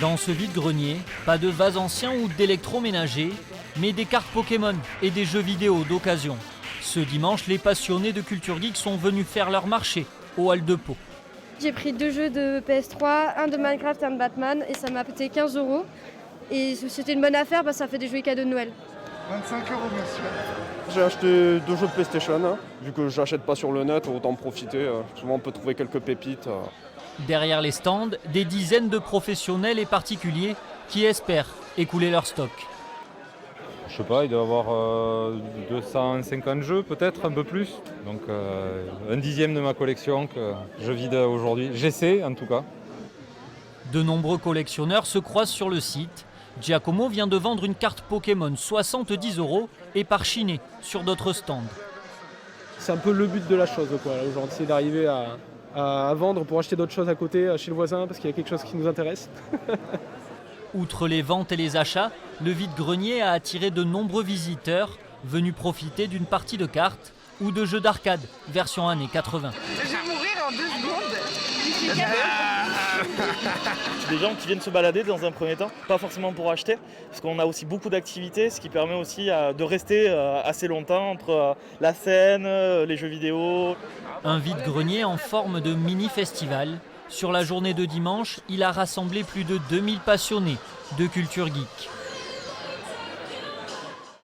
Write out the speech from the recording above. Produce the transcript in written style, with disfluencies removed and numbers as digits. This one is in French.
Dans ce vide-grenier, pas de vases anciens ou d'électroménager, mais des cartes Pokémon et des jeux vidéo d'occasion. Ce dimanche, les passionnés de culture geek sont venus faire leur marché au Hall de Pau. J'ai pris 2 jeux de PS3, un de Minecraft et un de Batman, et ça m'a coûté 15 €. Et c'était une bonne affaire parce que ça fait des jolis cadeaux de Noël. 25 €, monsieur. J'ai acheté 2 jeux de PlayStation, vu que j'achète pas sur le net, autant en profiter. Souvent on peut trouver quelques pépites. Derrière les stands, des dizaines de professionnels et particuliers qui espèrent écouler leur stock. Je sais pas, il doit y avoir 250 jeux peut-être, un peu plus. Donc un dixième de ma collection que je vide aujourd'hui. J'essaie en tout cas. De nombreux collectionneurs se croisent sur le site. Giacomo vient de vendre une carte Pokémon 70 € et part chiner sur d'autres stands. C'est un peu le but de la chose, quoi. Aujourd'hui, c'est d'arriver à vendre pour acheter d'autres choses à côté, chez le voisin, parce qu'il y a quelque chose qui nous intéresse. Outre les ventes et les achats, le vide-grenier a attiré de nombreux visiteurs venus profiter d'une partie de cartes ou de jeux d'arcade, version années 80. Je vais mourir en 2 secondes. Des gens qui viennent se balader dans un premier temps, pas forcément pour acheter, parce qu'on a aussi beaucoup d'activités, ce qui permet aussi de rester assez longtemps entre la scène, les jeux vidéo. Un vide-grenier en forme de mini-festival. Sur la journée de dimanche, il a rassemblé plus de 2000 passionnés de culture geek.